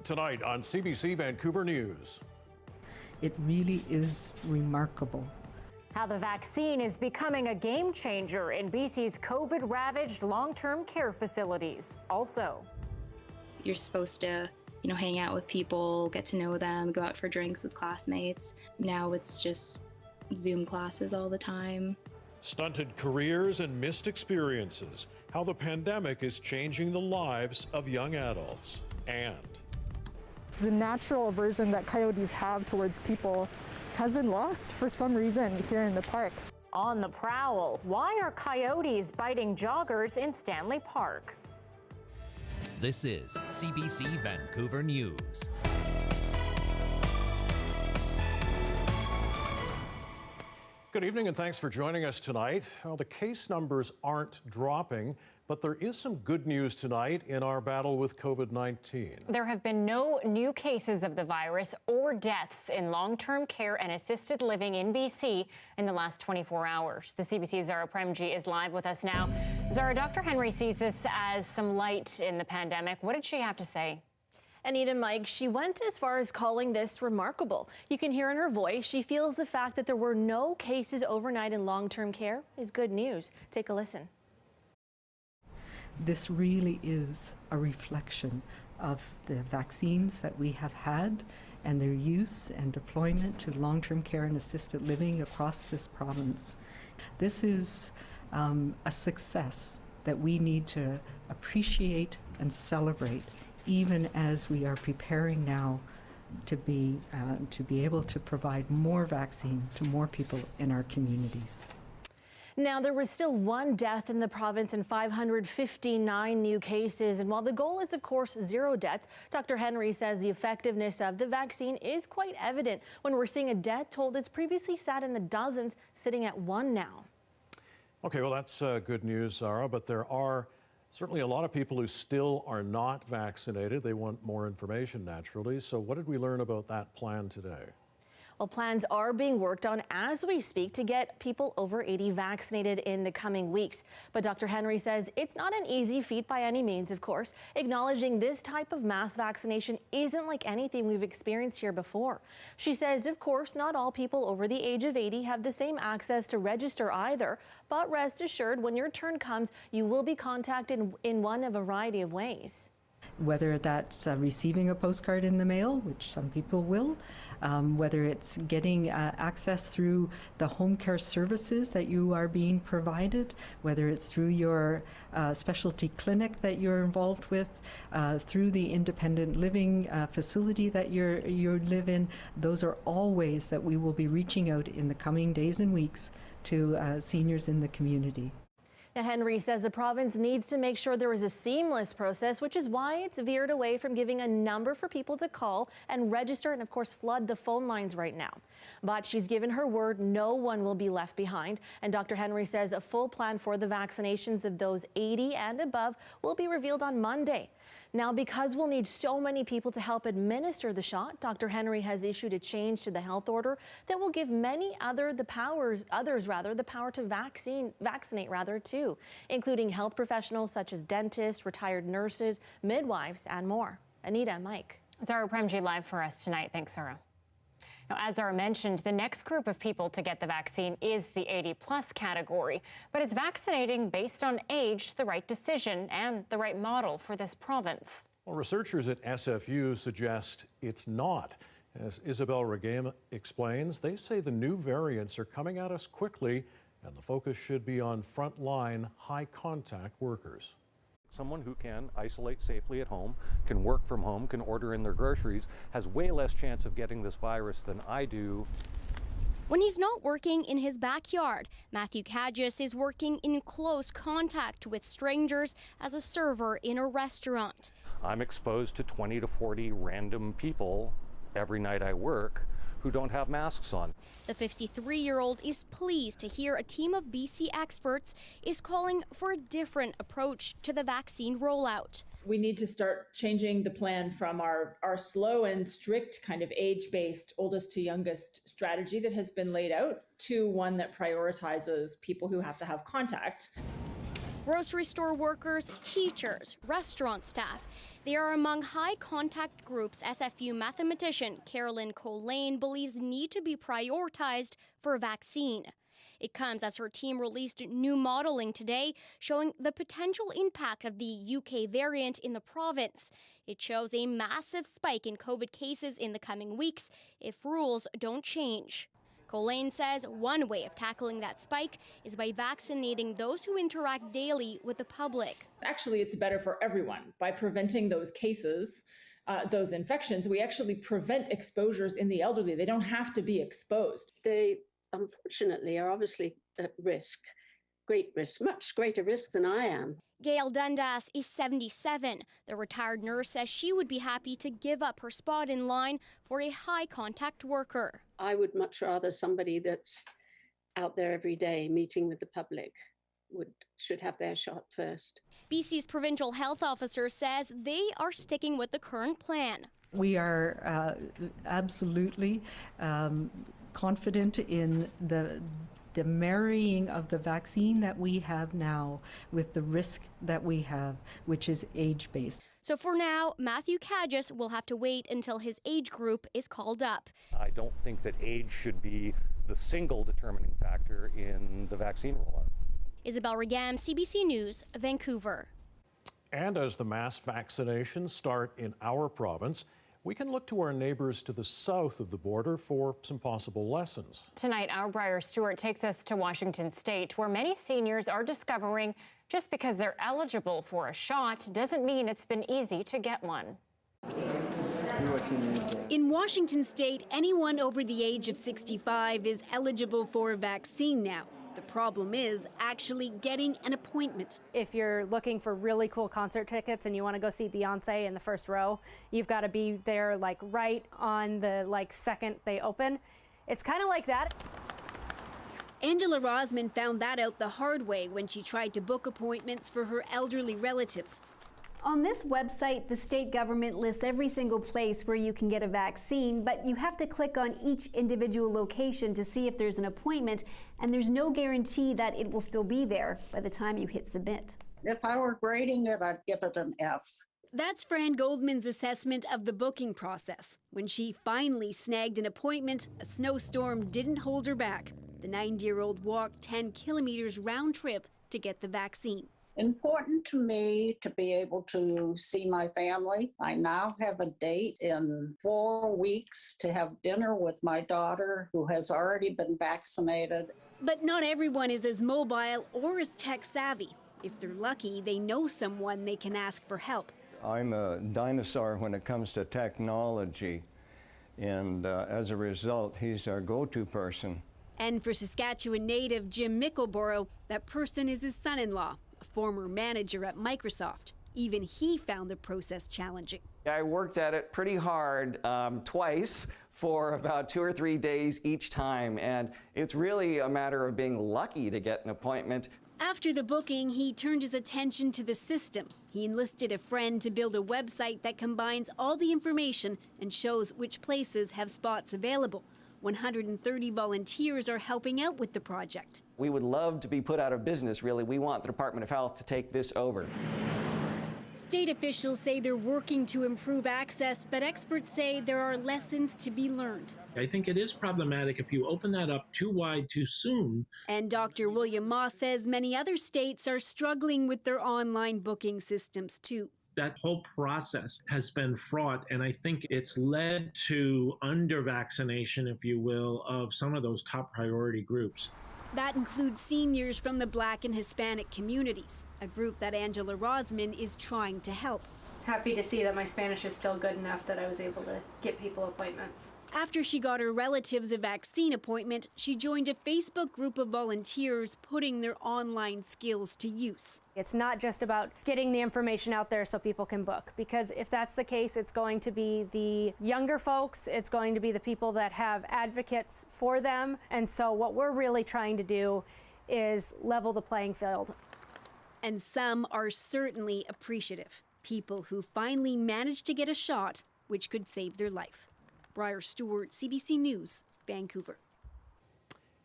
Tonight on CBC Vancouver News. It really is remarkable. How the vaccine is becoming a game changer in BC's COVID-ravaged long-term care facilities. Also, you're supposed to, hang out with people, get to know them, go out for drinks with classmates. Now it's just Zoom classes all the time. Stunted careers and missed experiences. How the pandemic is changing the lives of young adults. And the natural aversion that coyotes have towards people has been lost for some reason here in the park. On the prowl, why are coyotes biting joggers in Stanley Park? This is CBC Vancouver News. good evening and thanks for joining us tonight. Well, the case numbers aren't dropping, but there is some good news tonight in our battle with COVID-19. There have been no new cases of the virus or deaths in long-term care and assisted living in BC in the last 24 hours. The CBC's Zara Premji is live with us now. Zara, Dr. Henry sees this as some light in the pandemic. What did she have to say? Anita, Mike, she went as far as calling this remarkable. You can hear in her voice, she feels the fact that there were no cases overnight in long-term care is good news. Take a listen. This really is a reflection of the vaccines that we have had and their use and deployment to long-term care and assisted living across this province. This is a success that we need to appreciate and celebrate, even as we are preparing now to be able to provide more vaccine to more people in our communities. Now, there was still one death in the province and 559 new cases. And while the goal is, of course, zero deaths, Dr. Henry says the effectiveness of the vaccine is quite evident when we're seeing a death toll that's previously sat in the dozens, sitting at one now. Okay, well, that's good news, Zara, but there are certainly a lot of people who still are not vaccinated. They want more information, naturally. So what did we learn about that plan today? Well, plans are being worked on as we speak to get people over 80 vaccinated in the coming weeks. But Dr. Henry says it's not an easy feat by any means, of course, acknowledging this type of mass vaccination isn't like anything we've experienced here before. She says, of course, not all people over the age of 80 have the same access to register either, but rest assured, when your turn comes, you will be contacted in one of a variety of ways. Whether that's receiving a postcard in the mail, which some people will, whether it's getting access through the home care services that you are being provided, whether it's through your specialty clinic that you're involved with, through the independent living facility that you live in, those are all ways that we will be reaching out in the coming days and weeks to seniors in the community. Now, Henry says the province needs to make sure there is a seamless process, which is why it's veered away from giving a number for people to call and register and, of course, flood the phone lines right now. But she's given her word no one will be left behind. And Dr. Henry says a full plan for the vaccinations of those 80 and above will be revealed on Monday. Now, because we'll need so many people to help administer the shot, Dr. Henry has issued a change to the health order that will give others the power to vaccinate too, including health professionals such as dentists, retired nurses, midwives, and more. Anita, Mike. Zara Premji live for us tonight. Thanks, Zara. Now, as Zara mentioned, the next group of people to get the vaccine is the 80-plus category. But is vaccinating based on age the right decision and the right model for this province? Well, researchers at SFU suggest it's not. As Isabel Regame explains, they say the new variants are coming at us quickly, and the focus should be on frontline, high-contact workers. Someone who can isolate safely at home, can work from home, can order in their groceries, has way less chance of getting this virus than I do. When he's not working in his backyard, Matthew Cadgis is working in close contact with strangers as a server in a restaurant. I'm exposed to 20 to 40 random people every night I work who don't have masks on. The 53-year-old is pleased to hear a team of BC experts is calling for a different approach to the vaccine rollout. We need to start changing the plan from our slow and strict kind of age-based oldest to youngest strategy that has been laid out to one that prioritizes people who have to have contact. Grocery store workers, teachers, restaurant staff. They are among high contact groups SFU mathematician Killeen believes need to be prioritized for a vaccine. It comes as her team released new modeling today showing the potential impact of the UK variant in the province. It shows a massive spike in COVID cases in the coming weeks if rules don't change. Killeen says one way of tackling that spike is by vaccinating those who interact daily with the public. Actually, it's better for everyone. By preventing those cases, those infections, we actually prevent exposures in the elderly. They don't have to be exposed. They, unfortunately, are obviously at risk, great risk, much greater risk than I am. Gail Dundas is 77. The retired nurse says she would be happy to give up her spot in line for a high-contact worker. I would much rather somebody that's out there every day meeting with the public should have their shot first. BC's provincial health officer says they are sticking with the current plan. We are absolutely confident in the marrying of the vaccine that we have now with the risk that we have, which is age-based. So for now, Matthew Cadgis will have to wait until his age group is called up. I don't think that age should be the single determining factor in the vaccine rollout. Isabel Regam, CBC News, Vancouver. And as the mass vaccinations start in our province, we can look to our neighbors to the south of the border for some possible lessons. Tonight, our Briar Stewart takes us to Washington State, where many seniors are discovering just because they're eligible for a shot doesn't mean it's been easy to get one. In Washington State, anyone over the age of 65 is eligible for a vaccine now. The problem is actually getting an appointment. If you're looking for really cool concert tickets and you want to go see Beyonce in the first row, you've got to be there right on the second they open. It's kind of like that. Angela Rosman found that out the hard way when she tried to book appointments for her elderly relatives. On this website, the state government lists every single place where you can get a vaccine, but you have to click on each individual location to see if there's an appointment, and there's no guarantee that it will still be there by the time you hit submit. If I were grading it, I'd give it an F. That's Fran Goldman's assessment of the booking process. When she finally snagged an appointment, a snowstorm didn't hold her back. The 90-year-old walked 10 kilometers round trip to get the vaccine. Important to me to be able to see my family. I now have a date in 4 weeks to have dinner with my daughter who has already been vaccinated. But not everyone is as mobile or as tech savvy. If they're lucky, they know someone they can ask for help. I'm a dinosaur when it comes to technology, and as a result, he's our go-to person. And for Saskatchewan native Jim Mickleborough, that person is his son-in-law, a former manager at Microsoft. Even he found the process challenging. I worked at it pretty hard twice for about 2 or 3 days each time, and it's really a matter of being lucky to get an appointment. After the booking, he turned his attention to the system. He enlisted a friend to build a website that combines all the information and shows which places have spots available. 130 volunteers are helping out with the project. We would love to be put out of business, really. We want the Department of Health to take this over. State officials say they're working to improve access, but experts say there are lessons to be learned. I think it is problematic if you open that up too wide too soon. And Dr. William Moss says many other states are struggling with their online booking systems too. That whole process has been fraught, and I think it's led to under-vaccination, if you will, of some of those top priority groups. That includes seniors from the Black and Hispanic communities, a group that Angela Rosman is trying to help. Happy to see that my Spanish is still good enough that I was able to get people appointments. After she got her relatives a vaccine appointment, she joined a Facebook group of volunteers putting their online skills to use. It's not just about getting the information out there so people can book, because if that's the case, it's going to be the younger folks, it's going to be the people that have advocates for them. And so what we're really trying to do is level the playing field. And some are certainly appreciative. People who finally managed to get a shot, which could save their life. Briar Stewart, CBC News, Vancouver.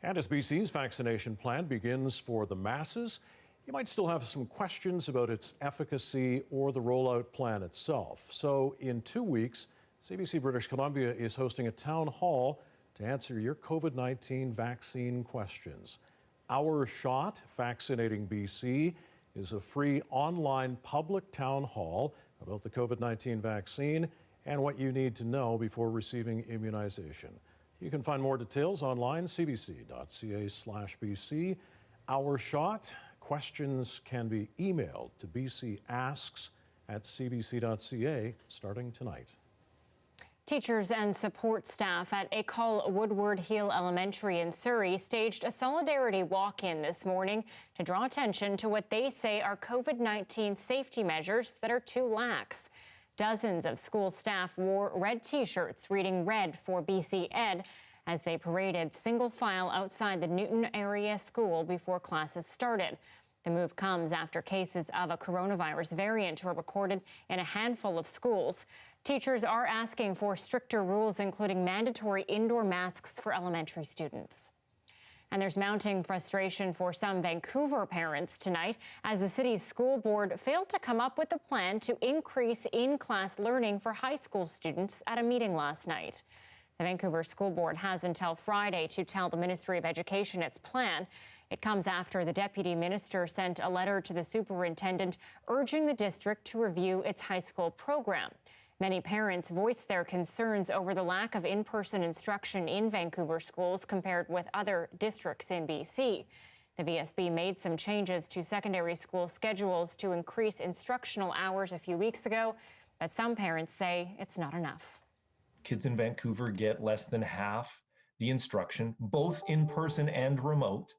And as BC's vaccination plan begins for the masses, You might still have some questions about its efficacy or the rollout plan itself. So in 2 weeks, CBC British Columbia is hosting a town hall to answer your COVID-19 vaccine questions. Our Shot, Vaccinating BC, is a free online public town hall about the COVID-19 vaccine and what you need to know before receiving immunization. You can find more details online, cbc.ca/BC. Our Shot. Questions can be emailed to bcasks@cbc.ca starting tonight. Teachers and support staff at École Woodward Hill Elementary in Surrey staged a solidarity walk-in this morning to draw attention to what they say are COVID-19 safety measures that are too lax. Dozens of school staff wore red T-shirts reading "Red for BC Ed" as they paraded single file outside the Newton area school before classes started. The move comes after cases of a coronavirus variant were recorded in a handful of schools. Teachers are asking for stricter rules, including mandatory indoor masks for elementary students. And there's mounting frustration for some Vancouver parents tonight as the city's school board failed to come up with a plan to increase in-class learning for high school students at a meeting last night. The Vancouver School Board has until Friday to tell the Ministry of Education its plan. It comes after the Deputy Minister sent a letter to the superintendent urging the district to review its high school program. Many parents voiced their concerns over the lack of in-person instruction in Vancouver schools compared with other districts in BC. The VSB made some changes to secondary school schedules to increase instructional hours a few weeks ago, but some parents say it's not enough. Kids in Vancouver get less than half the instruction, both in person and remote,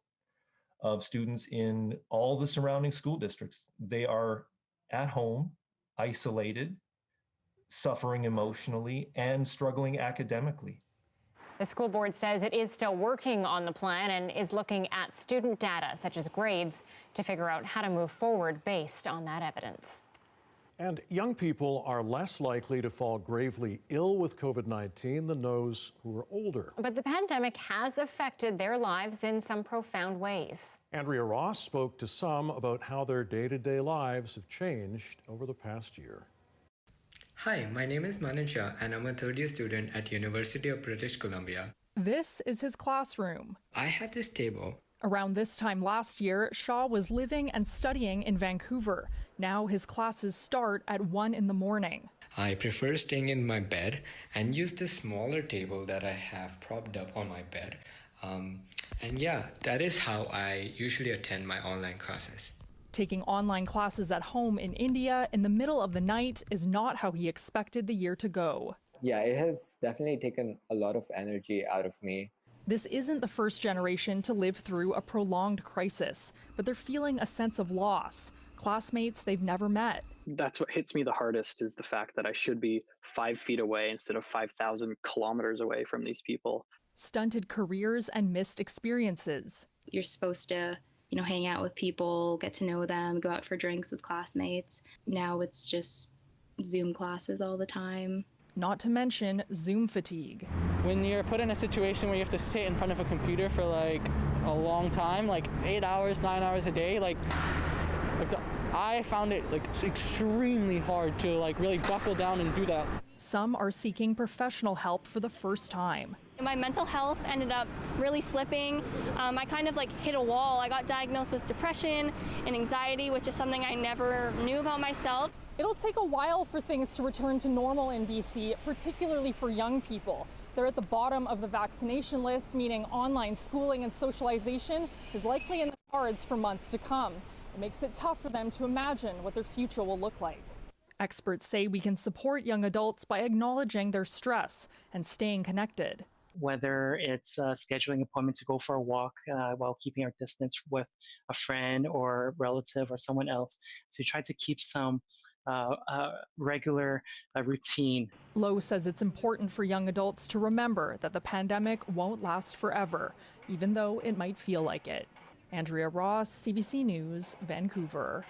of students in all the surrounding school districts. They are at home, isolated, suffering emotionally, and struggling academically. The school board says it is still working on the plan and is looking at student data, such as grades, to figure out how to move forward based on that evidence. And young people are less likely to fall gravely ill with COVID-19 than those who are older. But the pandemic has affected their lives in some profound ways. Andrea Ross spoke to some about how their day-to-day lives have changed over the past year. Hi, my name is Manan Shah and I'm a third-year student at University of British Columbia. This is his classroom. I have this table. Around this time last year, Shaw was living and studying in Vancouver. Now his classes start at 1 in the morning. I prefer staying in my bed and use the smaller table that I have propped up on my bed. And yeah, that is how I usually attend my online classes. Taking online classes at home in India in the middle of the night is not how he expected the year to go. Yeah, it has definitely taken a lot of energy out of me. This isn't the first generation to live through a prolonged crisis, but they're feeling a sense of loss. Classmates they've never met. That's what hits me the hardest, is the fact that I should be 5 feet away instead of 5,000 kilometers away from these people. Stunted careers and missed experiences. You're supposed to, hang out with people, get to know them, go out for drinks with classmates. Now it's just Zoom classes all the time. Not to mention Zoom fatigue. When you're put in a situation where you have to sit in front of a computer for a long time, 8 hours, 9 hours a day, I found it extremely hard to really buckle down and do that. Some are seeking professional help for the first time. My mental health ended up really slipping. I kind of hit a wall. I got diagnosed with depression and anxiety, which is something I never knew about myself. It'll take a while for things to return to normal in BC, particularly for young people. They're at the bottom of the vaccination list, meaning online schooling and socialization is likely in the cards for months to come. It makes it tough for them to imagine what their future will look like. Experts say we can support young adults by acknowledging their stress and staying connected. Whether it's scheduling an appointment to go for a walk while keeping our distance with a friend or relative or someone else, to try to keep some regular routine. Lowe says it's important for young adults to remember that the pandemic won't last forever, even though it might feel like it. Andrea Ross, CBC News, Vancouver.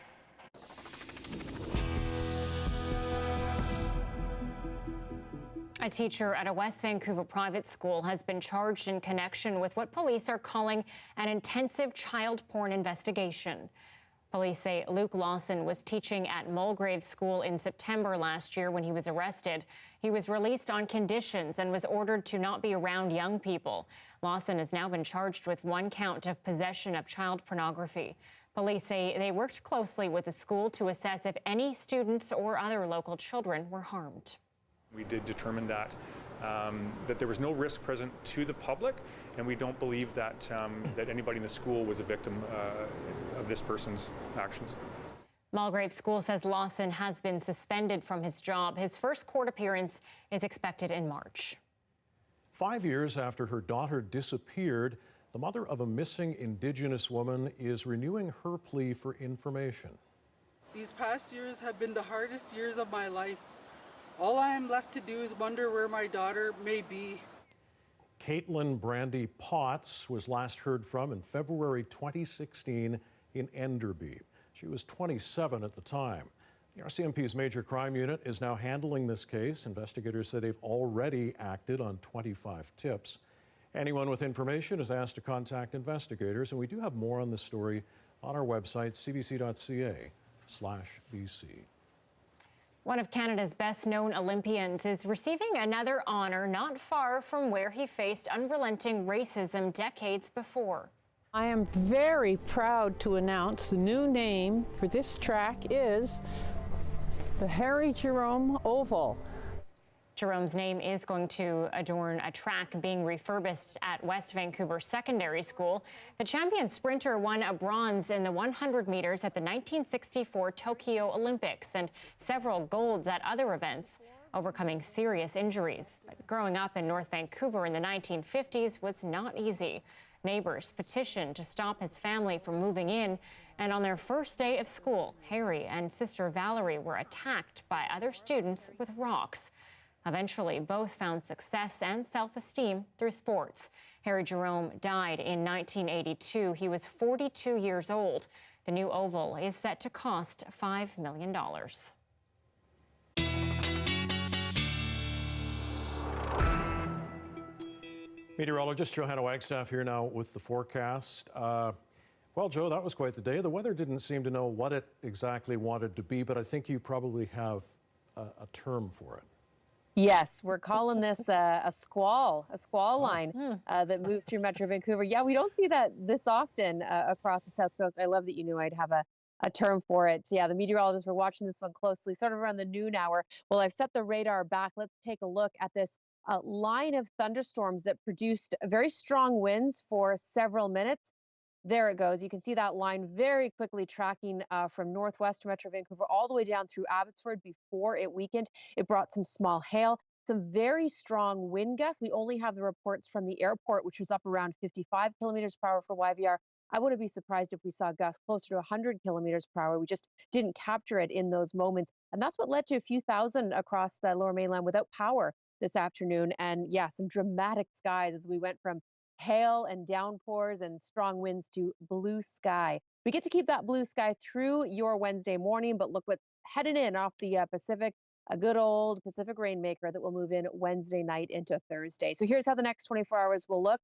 A teacher at a West Vancouver private school has been charged in connection with what police are calling an intensive child porn investigation. Police say Luke Lawson was teaching at Mulgrave School in September last year when he was arrested. He was released on conditions and was ordered to not be around young people. Lawson has now been charged with 1 count of possession of child pornography. Police say they worked closely with the school to assess if any students or other local children were harmed. We did determine that there was no risk present to the public, and we don't believe that that anybody in the school was a victim of this person's actions. Mulgrave School says Lawson has been suspended from his job. His first court appearance is expected in March. 5 years after her daughter disappeared, the mother of a missing Indigenous woman is renewing her plea for information. These past years have been the hardest years of my life. All I am left to do is wonder where my daughter may be. Caitlin Brandy Potts was last heard from in February 2016 in Enderby. She was 27 at the time. The RCMP's Major Crime Unit is now handling this case. Investigators say they've already acted on 25 tips. Anyone with information is asked to contact investigators, and we do have more on this story on our website, cbc.ca/BC. One of Canada's best-known Olympians is receiving another honor not far from where he faced unrelenting racism decades before. I am very proud to announce the new name for this track is the Harry Jerome Oval. Jerome's name is going to adorn a track being refurbished at West Vancouver Secondary School. The champion sprinter won a bronze in the 100 meters at the 1964 Tokyo Olympics and several golds at other events, overcoming serious injuries. But growing up in North Vancouver in the 1950s was not easy. Neighbors petitioned to stop his family from moving in, and on their first day of school, Harry and sister Valerie were attacked by other students with rocks. Eventually, both found success and self-esteem through sports. Harry Jerome died in 1982. He was 42 years old. The new oval is set to cost $5 million. Meteorologist Johanna Wagstaffe here now with the forecast. Well, Joe, that was quite the day. The weather didn't seem to know what it exactly wanted to be, but I think you probably have a term for it. Yes, we're calling this a squall line that moved through Metro Vancouver. Yeah, we don't see that this often across the South Coast. I love that you knew I'd have a term for it. Yeah, the meteorologists were watching this one closely, sort of around the noon hour. Well, I've set the radar back. Let's take a look at this line of thunderstorms that produced very strong winds for several minutes. There it goes. You can see that line very quickly tracking from northwest Metro Vancouver all the way down through Abbotsford before it weakened. It brought some small hail, some very strong wind gusts. We only have the reports from the airport, which was up around 55 kilometers per hour for YVR. I wouldn't be surprised if we saw gusts closer to 100 kilometers per hour. We just didn't capture it in those moments. And that's what led to a few thousand across the Lower Mainland without power this afternoon. And yeah, some dramatic skies as we went from hail and downpours and strong winds to blue sky. We get to keep that blue sky through your Wednesday morning, but look what's headed in off the Pacific, a good old Pacific rainmaker that will move in Wednesday night into Thursday. So here's how the next 24 hours will look.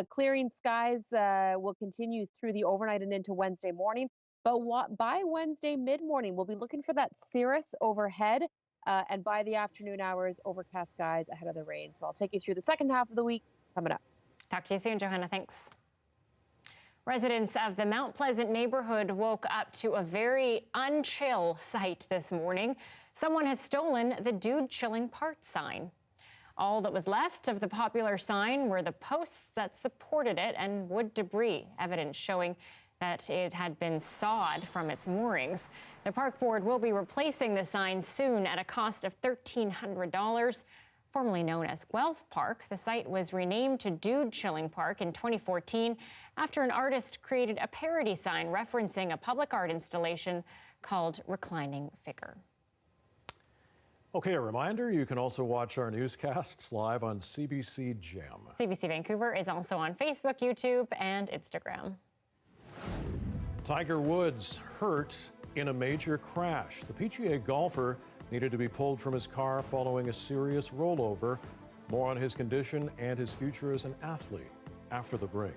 Clearing skies will continue through the overnight and into Wednesday morning, but by Wednesday mid-morning, we'll be looking for that cirrus overhead, and by the afternoon hours, overcast skies ahead of the rain. So I'll take you through the second half of the week coming up. Talk to you soon, Johanna. Thanks. Residents of the Mount Pleasant neighborhood woke up to a very unchill sight this morning. Someone has stolen the Dude Chilling Part sign. All that was left of the popular sign were the posts that supported it and wood debris, evidence showing that it had been sawed from its moorings. The park board will be replacing the sign soon at a cost of $1,300. Formerly known as Guelph Park, the site was renamed to Dude Chilling Park in 2014 after an artist created a parody sign referencing a public art installation called Reclining Figure. Okay, a reminder, you can also watch our newscasts live on CBC Gem. CBC Vancouver is also on Facebook, YouTube, and Instagram. Tiger Woods hurt in a major crash. The PGA golfer needed to be pulled from his car following a serious rollover. More on his condition and his future as an athlete after the break.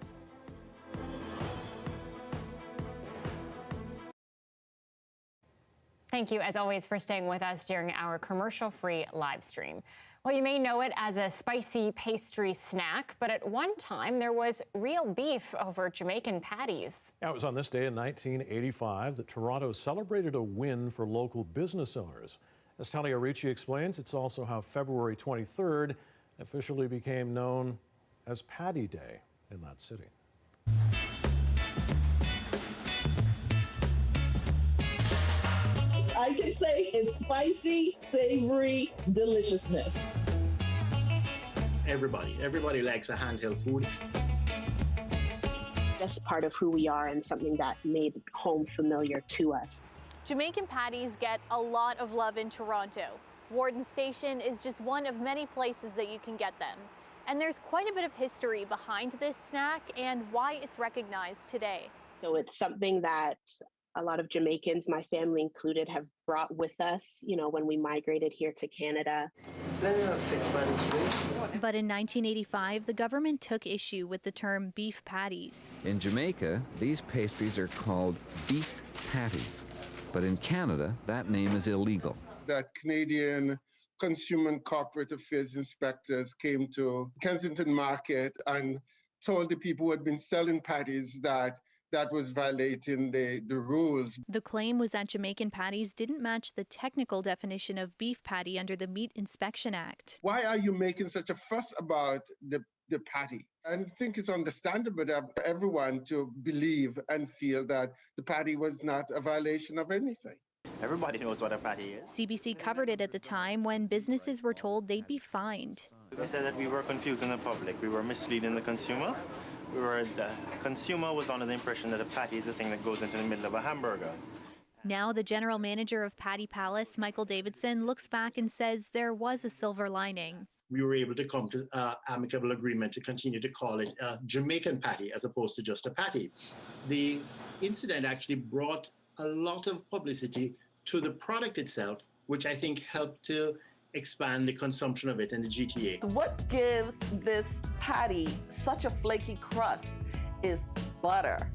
Thank you, as always, for staying with us during our commercial-free live stream. Well, you may know it as a spicy pastry snack, but at one time there was real beef over Jamaican patties. Yeah, it was on this day in 1985 that Toronto celebrated a win for local business owners. As Talia Ricci explains, it's also how February 23rd officially became known as Paddy Day in that city. I can say it's spicy, savory deliciousness. Everybody likes a handheld food. That's part of who we are and something that made home familiar to us. Jamaican patties get a lot of love in Toronto. Warden Station is just one of many places that you can get them. And there's quite a bit of history behind this snack and why it's recognized today. So it's something that a lot of Jamaicans, my family included, have brought with us, when we migrated here to Canada. But in 1985, the government took issue with the term beef patties. In Jamaica, these pastries are called beef patties. But in Canada, that name is illegal. That Canadian Consumer and Corporate Affairs inspectors came to Kensington Market and told the people who had been selling patties that was violating the rules. The claim was that Jamaican patties didn't match the technical definition of beef patty under the Meat Inspection Act. Why are you making such a fuss about the patty? I think it's understandable for everyone to believe and feel that the patty was not a violation of anything. Everybody knows what a patty is. CBC covered it at the time when businesses were told they'd be fined. They said that we were confusing the public. We were misleading the consumer. The consumer was under the impression that a patty is the thing that goes into the middle of a hamburger. Now the general manager of Paddy Palace, Michael Davidson, looks back and says there was a silver lining. We were able to come to an amicable agreement to continue to call it a Jamaican patty as opposed to just a patty. The incident actually brought a lot of publicity to the product itself, which I think helped to expand the consumption of it in the GTA. What gives this patty such a flaky crust is butter.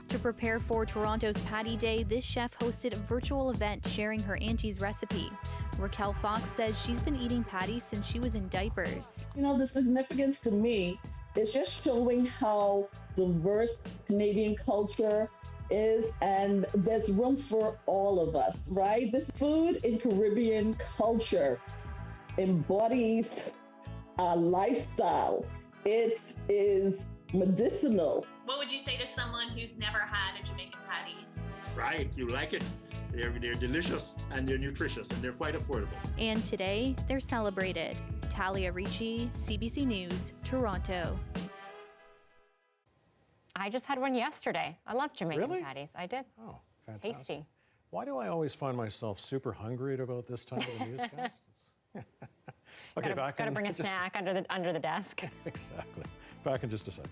To prepare for Toronto's Paddy Day, this chef hosted a virtual event sharing her auntie's recipe. Raquel Fox says she's been eating patty since she was in diapers. The significance to me is just showing how diverse Canadian culture is, and there's room for all of us, right? This food in Caribbean culture embodies a lifestyle. It is medicinal. What would you say to someone who's never had a Jamaican patty? Try it, you like it. They're delicious and they're nutritious and they're quite affordable. And today, they're celebrated. Talia Ricci, CBC News, Toronto. I just had one yesterday. I love Jamaican patties. I did. Oh, fantastic. Tasty. Why do I always find myself super hungry at about this time of the newscast? Okay, back in Gotta bring a snack under the desk. Exactly. Back in just a second.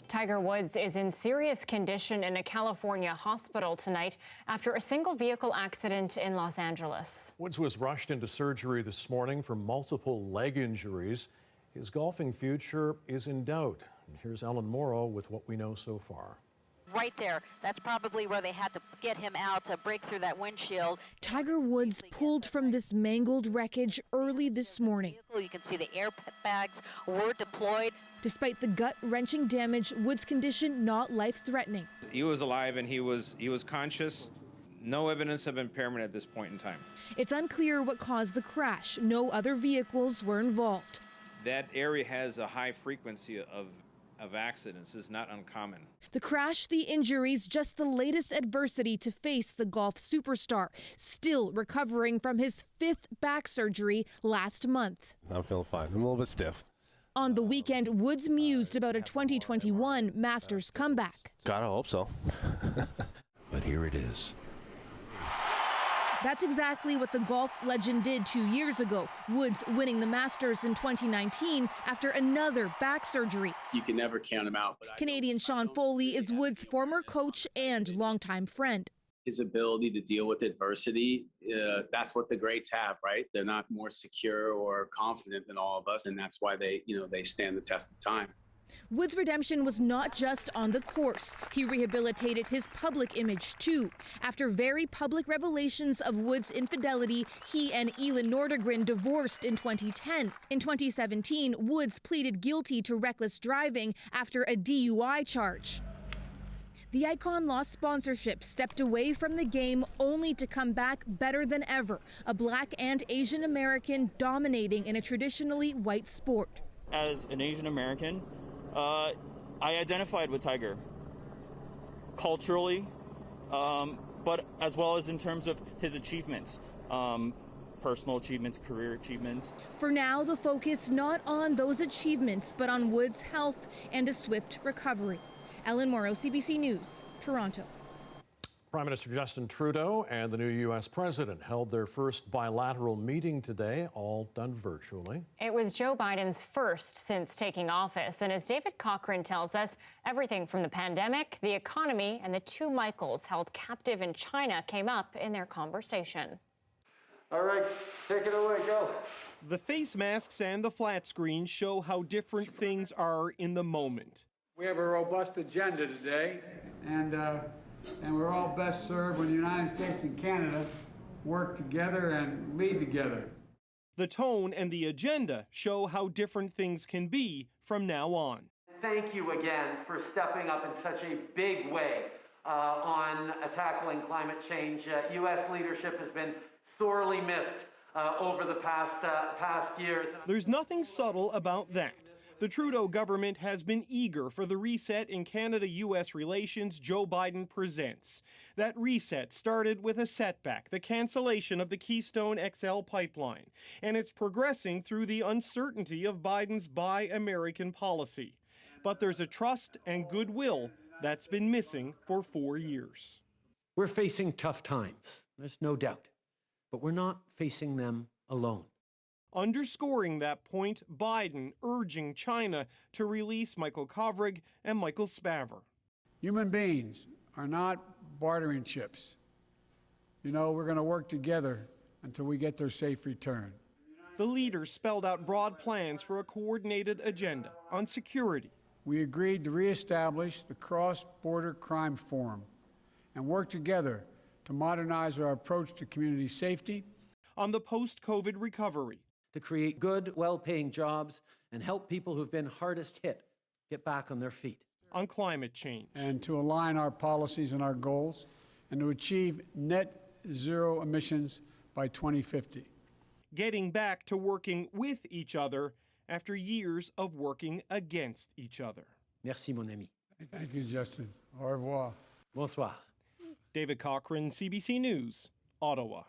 Tiger Woods is in serious condition in a California hospital tonight after a single vehicle accident in Los Angeles. Woods was rushed into surgery this morning for multiple leg injuries. His golfing future is in doubt. And here's Ellen Morrow with what we know so far. Right there, that's probably where they had to get him out to break through that windshield. Tiger Woods pulled from this mangled wreckage early this morning. You can see the airbags were deployed. Despite the gut-wrenching damage, Woods' condition not life-threatening. He was alive and he was conscious. No evidence of impairment at this point in time. It's unclear what caused the crash. No other vehicles were involved. That area has a high frequency of accidents. Is not uncommon. The crash, the injuries, just the latest adversity to face the golf superstar, still recovering from his 5th back surgery last month. I'm feeling fine. I'm a little bit stiff. On the weekend, Woods mused about a 2021 Masters comeback. Gotta hope so. But here it is. That's exactly what the golf legend did 2 years ago. Woods winning the Masters in 2019 after another back surgery. You can never count him out. Canadian Sean Foley is Woods' former coach and longtime friend. his ability to deal with adversity. That's what the greats have, right? They're not more secure or confident than all of us, and that's why they stand the test of time. Wood's redemption was not just on the course. He rehabilitated his public image too. After very public revelations of Wood's infidelity, he and Elin Nordegren divorced in 2010. In 2017, Woods pleaded guilty to reckless driving after a DUI charge. The icon lost sponsorship, stepped away from the game, only to come back better than ever. A Black and Asian American dominating in a traditionally white sport. As an Asian American, I identified with Tiger culturally, but as well as in terms of his achievements, personal achievements, career achievements. For now, the focus not on those achievements, but on Wood's health and a swift recovery. Ellen Morrow, CBC News, Toronto. Prime Minister Justin Trudeau and the new U.S. president held their first bilateral meeting today, all done virtually. It was Joe Biden's first since taking office. And as David Cochrane tells us, everything from the pandemic, the economy, and the two Michaels held captive in China came up in their conversation. All right, take it away, Joe. The face masks and the flat screen show how different things are in the moment. We have a robust agenda today, and we're all best served when the United States and Canada work together and lead together. The tone and the agenda show how different things can be from now on. Thank you again for stepping up in such a big way on tackling climate change. U.S. leadership has been sorely missed over the past years. There's nothing subtle about that. The Trudeau government has been eager for the reset in Canada-U.S. relations Joe Biden presents. That reset started with a setback, the cancellation of the Keystone XL pipeline, and it's progressing through the uncertainty of Biden's Buy American policy. But there's a trust and goodwill that's been missing for 4 years. We're facing tough times, there's no doubt, but we're not facing them alone. Underscoring that point, Biden urging China to release Michael Kovrig and Michael Spavor. Human beings are not bartering chips. You know, we're going to work together until we get their safe return. The leaders spelled out broad plans for a coordinated agenda on security. We agreed to reestablish the Cross-Border Crime Forum and work together to modernize our approach to community safety. On the post-COVID recovery. To create good, well-paying jobs and help people who've been hardest hit get back on their feet. On climate change. And to align our policies and our goals and to achieve net zero emissions by 2050. Getting back to working with each other after years of working against each other. Merci, mon ami. Thank you, Justin. Au revoir. Bonsoir. David Cochrane, CBC News, Ottawa.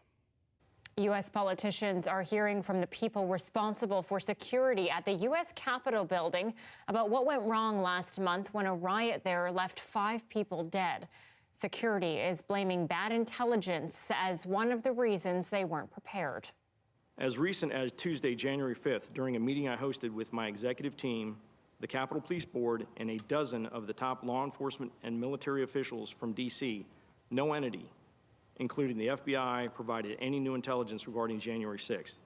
U.S. politicians are hearing from the people responsible for security at the U.S. Capitol building about what went wrong last month when a riot there left 5 people dead. Security is blaming bad intelligence as one of the reasons they weren't prepared. As recent as Tuesday, January 5th, during a meeting I hosted with my executive team, the Capitol Police Board, and a dozen of the top law enforcement and military officials from D.C., no entity, including the FBI, provided any new intelligence regarding January 6th.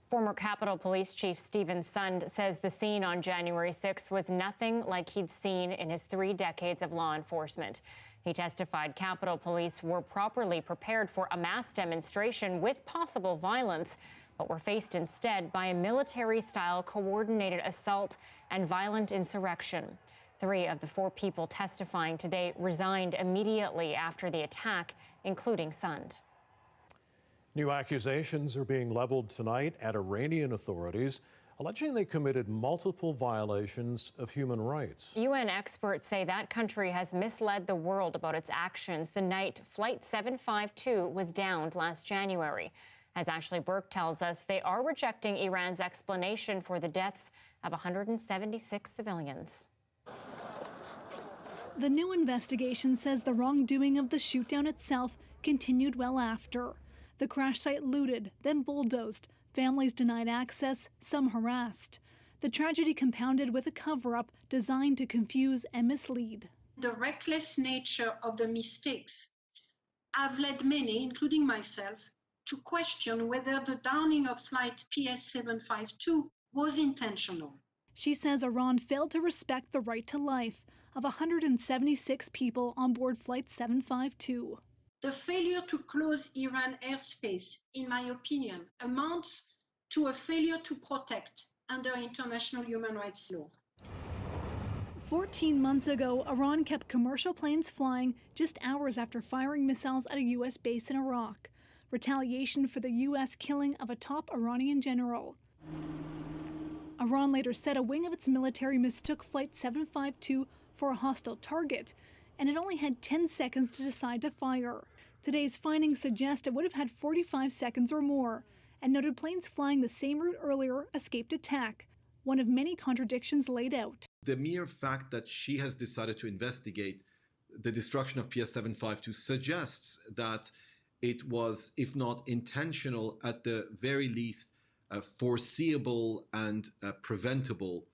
Former Capitol Police Chief Stephen Sund says the scene on January 6th was nothing like he'd seen in his 3 decades of law enforcement. He testified Capitol Police were properly prepared for a mass demonstration with possible violence, but were faced instead by a military-style coordinated assault and violent insurrection. 3 of the 4 people testifying today resigned immediately after the attack, including Sund. New accusations are being leveled tonight at Iranian authorities, alleging they committed multiple violations of human rights. UN experts say that country has misled the world about its actions the night Flight 752 was downed last January. As Ashley Burke tells us, they are rejecting Iran's explanation for the deaths of 176 civilians. The new investigation says the wrongdoing of the shootdown itself continued well after. The crash site looted, then bulldozed, families denied access, some harassed. The tragedy compounded with a cover-up designed to confuse and mislead. The reckless nature of the mistakes have led many, including myself, to question whether the downing of flight PS752 was intentional. She says Iran failed to respect the right to life of 176 people on board Flight 752. The failure to close Iran airspace, in my opinion, amounts to a failure to protect under international human rights law. 14 months ago, Iran kept commercial planes flying just hours after firing missiles at a U.S. base in Iraq. Retaliation for the U.S. killing of a top Iranian general. Iran later said a wing of its military mistook Flight 752 for a hostile target, and it only had 10 seconds to decide to fire. Today's findings suggest it would have had 45 seconds or more, and noted planes flying the same route earlier escaped attack, one of many contradictions laid out. The mere fact that she has decided to investigate the destruction of PS752 suggests that it was, if not intentional, at the very least, foreseeable and preventable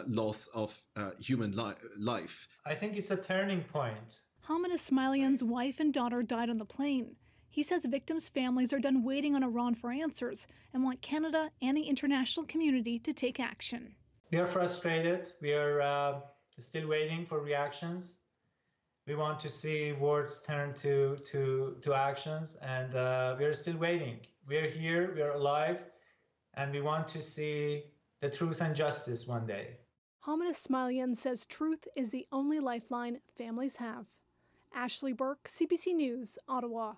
loss of human life. I think it's a turning point. Hamid Ismailian's wife and daughter died on the plane. He says victims' families are done waiting on Iran for answers and want Canada and the international community to take action. We are frustrated. We are still waiting for reactions. We want to see words turn to actions, and we are still waiting. We are here, we are alive, and we want to see the truth and justice one day. Hamid Ismailian says truth is the only lifeline families have. Ashley Burke, CBC News, Ottawa.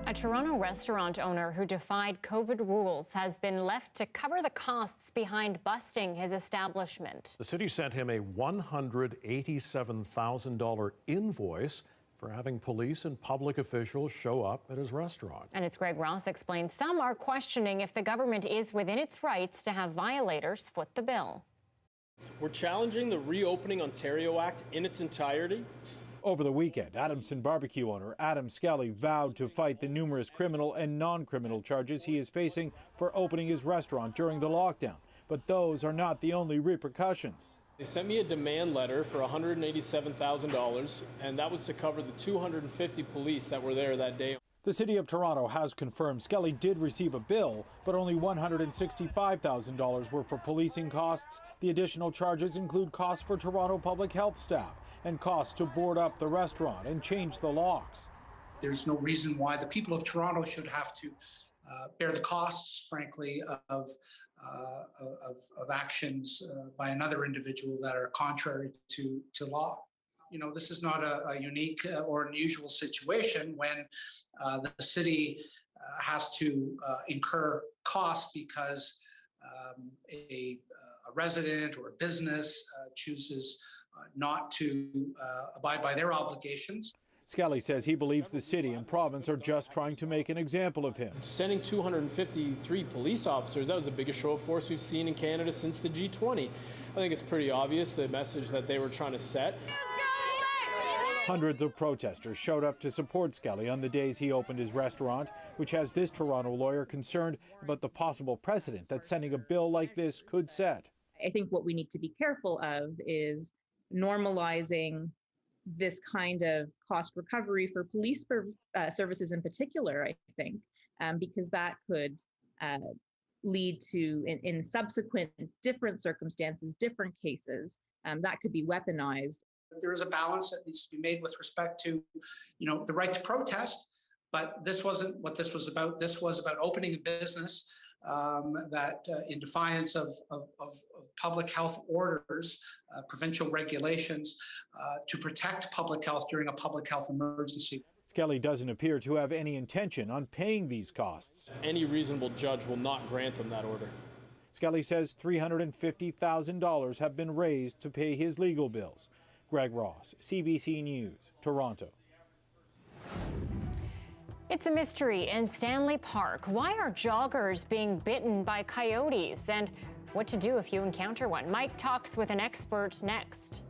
A Toronto restaurant owner who defied COVID rules has been left to cover the costs behind busting his establishment. The city sent him a $187,000 invoice for having police and public officials show up at his restaurant. And as Greg Ross explains, some are questioning if the government is within its rights to have violators foot the bill. We're challenging the Reopening Ontario Act in its entirety. Over the weekend, Adamson barbecue owner Adam Skelly vowed to fight the numerous criminal and non-criminal charges he is facing for opening his restaurant during the lockdown. But those are not the only repercussions. They sent me a demand letter for $187,000, and that was to cover the 250 police that were there that day. The City of Toronto has confirmed Skelly did receive a bill, but only $165,000 were for policing costs. The additional charges include costs for Toronto public health staff and costs to board up the restaurant and change the locks. There's no reason why the people of Toronto should have to bear the costs, frankly, of actions by another individual that are contrary to law. You know, this is not a unique or unusual situation when the city has to incur costs because a resident or a business chooses not to abide by their obligations. Skelly says he believes the city and province are just trying to make an example of him. Sending 253 police officers, that was the biggest show of force we've seen in Canada since the G20. I think it's pretty obvious the message that they were trying to set. Hundreds of protesters showed up to support Skelly on the days he opened his restaurant, which has this Toronto lawyer concerned about the possible precedent that sending a bill like this could set. I think what we need to be careful of is normalizing this kind of cost recovery for police services in particular, I think, because that could lead to, in subsequent different circumstances, different cases, that could be weaponized. There is a balance that needs to be made with respect to, you know, the right to protest, but this wasn't what this was about. This was about opening a business that, in defiance of public health orders, provincial regulations, to protect public health during a public health emergency. Skelly doesn't appear to have any intention on paying these costs. Any reasonable judge will not grant them that order. Skelly says $350,000 have been raised to pay his legal bills. Greg Ross, CBC News, Toronto. It's a mystery in Stanley Park. Why are joggers being bitten by coyotes? And what to do if you encounter one? Mike talks with an expert next.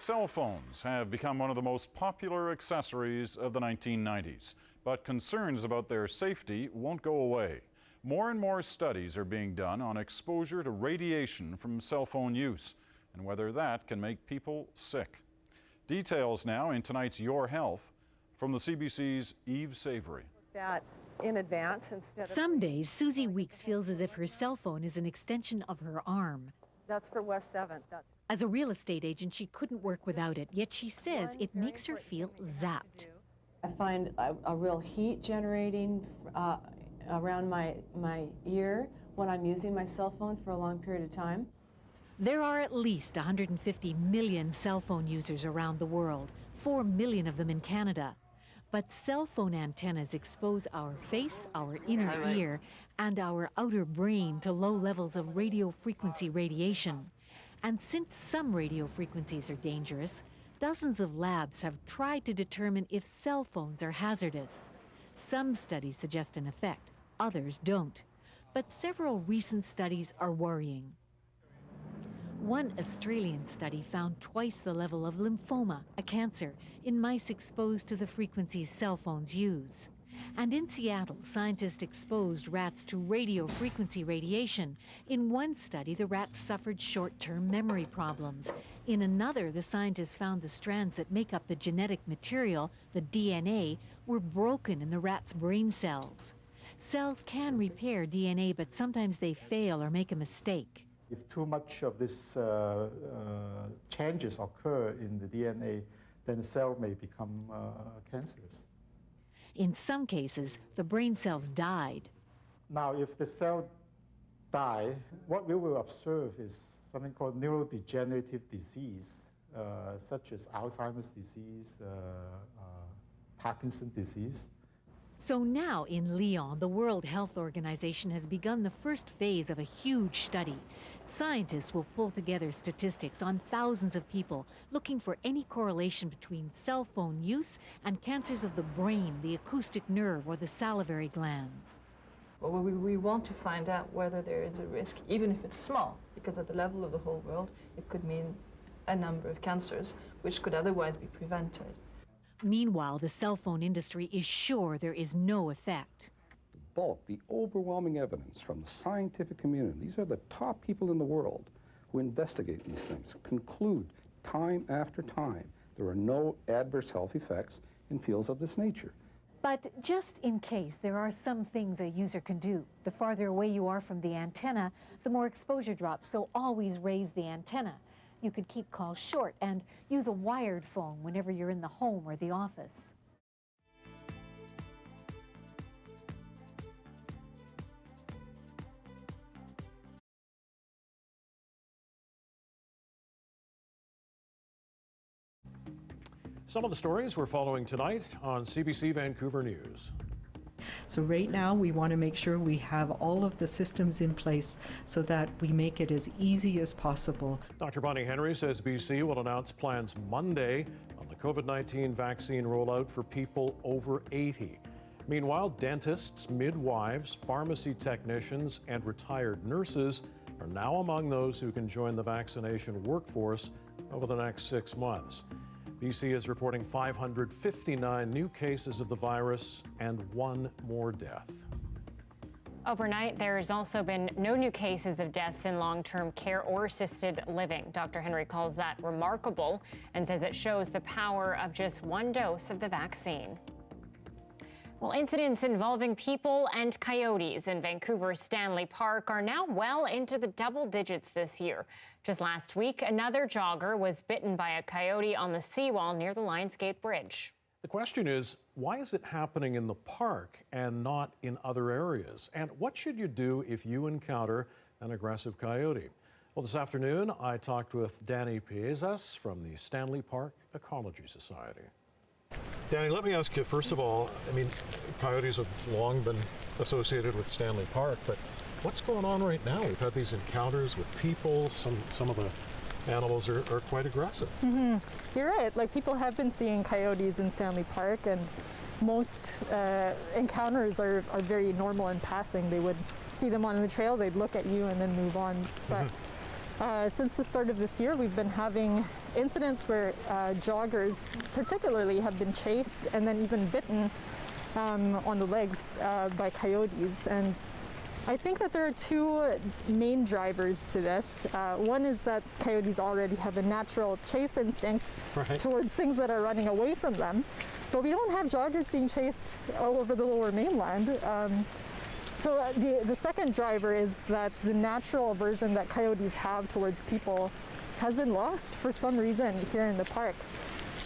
Cell phones have become one of the most popular accessories of the 1990s, but concerns about their safety won't go away. More and more studies are being done on exposure to radiation from cell phone use and whether that can make people sick. Details now in tonight's Your Health from the CBC's Eve Savory. That in advance instead of... Some days, Susie Weeks feels as if her cell phone is an extension of her arm. That's for West 7th. As a real estate agent, she couldn't work without it, yet she says it makes her feel zapped. I find a real heat generating around my ear when I'm using my cell phone for a long period of time. There are at least 150 million cell phone users around the world, 4 million of them in Canada. But cell phone antennas expose our face, our inner ear, and our outer brain to low levels of radio frequency radiation. And since some radio frequencies are dangerous, dozens of labs have tried to determine if cell phones are hazardous. Some studies suggest an effect, others don't. But several recent studies are worrying. One Australian study found twice the level of lymphoma, a cancer, in mice exposed to the frequencies cell phones use. And in Seattle, scientists exposed rats to radio frequency radiation. In one study, the rats suffered short-term memory problems. In another, the scientists found the strands that make up the genetic material, the DNA, were broken in the rats' brain cells. Cells can repair DNA, but sometimes they fail or make a mistake. If too much of these changes occur in the DNA, then the cell may become cancerous. In some cases, the brain cells died. Now, if the cell die, what we will observe is something called neurodegenerative disease, such as Alzheimer's disease, Parkinson's disease. So now in Lyon, the World Health Organization has begun the first phase of a huge study. Scientists will pull together statistics on thousands of people, looking for any correlation between cell phone use and cancers of the brain, the acoustic nerve, or the salivary glands. Well, we want to find out whether there is a risk, even if it's small, because at the level of the whole world, it could mean a number of cancers, which could otherwise be prevented. Meanwhile, the cell phone industry is sure there is no effect. The overwhelming evidence from the scientific community, these are the top people in the world who investigate these things, conclude time after time there are no adverse health effects in fields of this nature. But just in case, there are some things a user can do. The farther away you are from the antenna, the more exposure drops, so always raise the antenna. You could keep calls short and use a wired phone whenever you're in the home or the office. Some of the stories we're following tonight on CBC Vancouver News. So right now we want to make sure we have all of the systems in place so that we make it as easy as possible. Dr. Bonnie Henry says BC will announce plans Monday on the COVID-19 vaccine rollout for people over 80. Meanwhile, dentists, midwives, pharmacy technicians, and retired nurses are now among those who can join the vaccination workforce over the next 6 months. BC is reporting 559 new cases of the virus and 1 more death. Overnight, there has also been no new cases of deaths in long-term care or assisted living. Dr. Henry calls that remarkable and says it shows the power of just 1 dose of the vaccine. Well, incidents involving people and coyotes in Vancouver's Stanley Park are now well into the double digits this year. Just last week, another jogger was bitten by a coyote on the seawall near the Lionsgate Bridge. The question is, why is it happening in the park and not in other areas? And what should you do if you encounter an aggressive coyote? Well, this afternoon, I talked with Danny Piezas from the Stanley Park Ecology Society. Danny, let me ask you, first of all, I mean, coyotes have long been associated with Stanley Park, but what's going on right now? We've had these encounters with people. Some of the animals are quite aggressive. Mm-hmm. You're right. Like, people have been seeing coyotes in Stanley Park, and most encounters are very normal in passing. They would see them on the trail, they'd look at you and then move on. But Since the start of this year, we've been having incidents where joggers particularly have been chased and then even bitten on the legs by coyotes. And I think that there are two main drivers to this. One is that coyotes already have a natural chase instinct towards things that are running away from them. But we don't have joggers being chased all over the Lower Mainland. So the second driver is that the natural aversion that coyotes have towards people has been lost for some reason here in the park.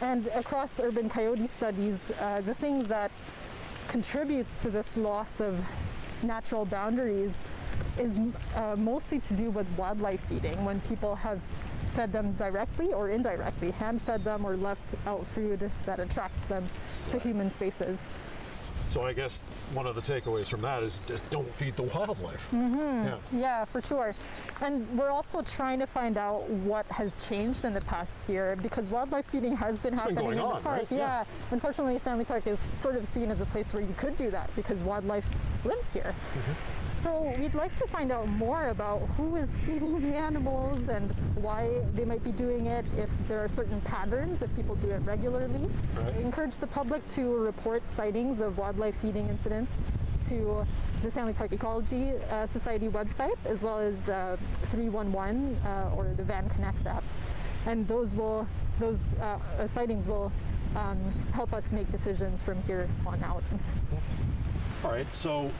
And across urban coyote studies, the thing that contributes to this loss of natural boundaries is mostly to do with wildlife feeding, when people have fed them directly or indirectly, hand-fed them or left out food that attracts them to human spaces. So I guess one of the takeaways from that is just don't feed the wildlife. Yeah, for sure. And we're also trying to find out what has changed in the past year, because wildlife feeding has been happening in the park. Right? Yeah. Unfortunately, Stanley Park is sort of seen as a place where you could do that because wildlife lives here. So we'd like to find out more about who is feeding the animals and why they might be doing it, if there are certain patterns, if people do it regularly. We encourage the public to report sightings of wildlife feeding incidents to the Stanley Park Ecology Society website, as well as 311 or the Van Connect app. And those sightings will help us make decisions from here on out. All right, so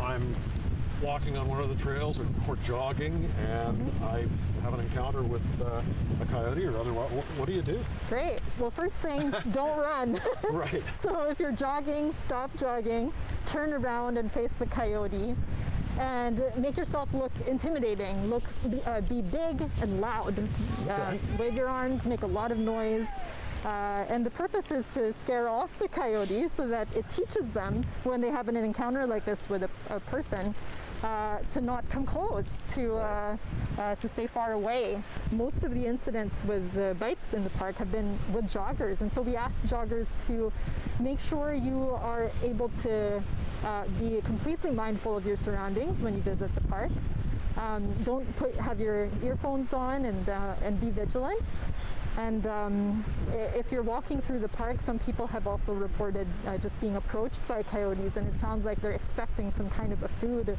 I'm walking on one of the trails or jogging, and I have an encounter with a coyote or other. What do you do? Great. Well, first thing, don't run. Right. So if you're jogging, stop jogging, turn around and face the coyote, and make yourself look intimidating. Be big and loud. Wave your arms, make a lot of noise. And the purpose is to scare off the coyote so that it teaches them, when they have an encounter like this with a person, to not come close, to stay far away. Most of the incidents with the bites in the park have been with joggers, and so we ask joggers to make sure you are able to be completely mindful of your surroundings when you visit the park. Don't have your earphones on, and be vigilant. And if you're walking through the park, some people have also reported just being approached by coyotes, and it sounds like they're expecting some kind of a food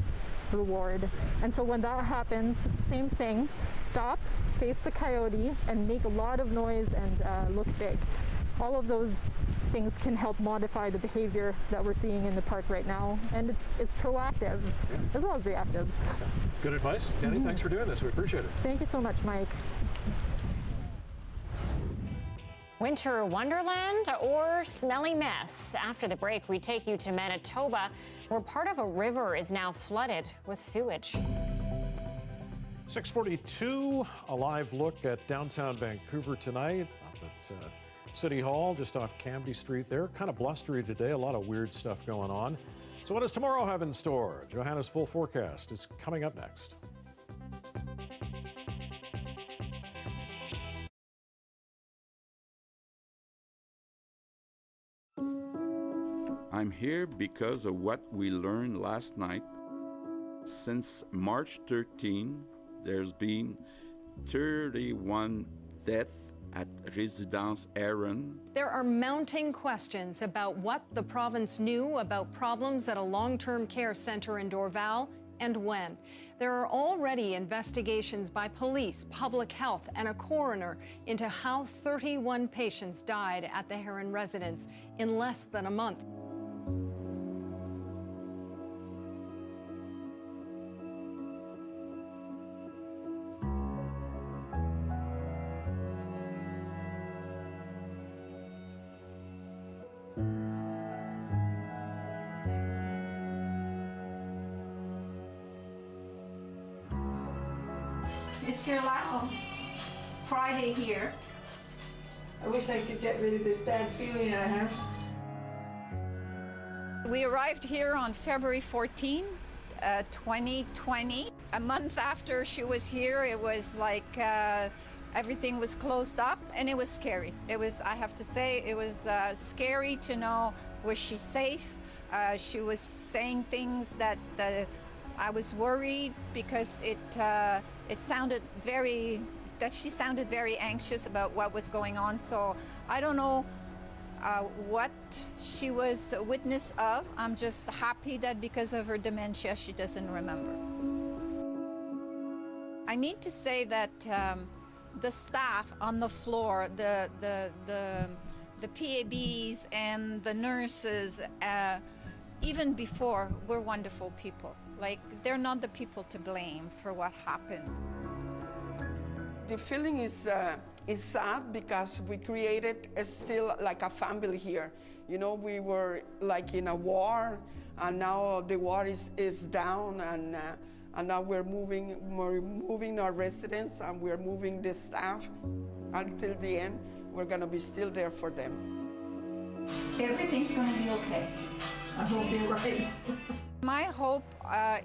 reward. And so when that happens, same thing, stop, face the coyote, and make a lot of noise and look big. All of those things can help modify the behavior that we're seeing in the park right now, and it's proactive as well as reactive. Good advice. Danny, thanks for doing this. We appreciate it. Thank you so much, Mike. Winter wonderland or smelly mess? After the break, we take you to Manitoba, where part of a river is now flooded with sewage. 6:42, a live look at downtown Vancouver tonight, up at City Hall, just off Cambie Street there. Kind of blustery today, a lot of weird stuff going on. So what does tomorrow have in store? Johanna's full forecast is coming up next. I'm here because of what we learned last night. Since March 13, there's been 31 deaths at Residence Aaron. There are mounting questions about what the province knew about problems at a long-term care center in Dorval and when. There are already investigations by police, public health, and a coroner into how 31 patients died at the Heron residence in less than a month. It's your last Friday here. I wish I could get rid of this bad feeling I have. We arrived here on February 14, 2020. A month after she was here, it was like everything was closed up, and it was scary. It was, I have to say, it was scary to know, was she safe? She was saying things that I was worried because it sounded she sounded very anxious about what was going on. So I don't know what she was a witness of. I'm just happy that because of her dementia, she doesn't remember. I need to say that the staff on the floor, the PABs and the nurses, even before, were wonderful people. Like, they're not the people to blame for what happened. The feeling is sad because we created still like a family here. You know, we were like in a war, and now the war is down, and now we're moving our residents, and we're moving the staff. Until the end, we're gonna be still there for them. Everything's gonna be okay. I hope you're right. My hope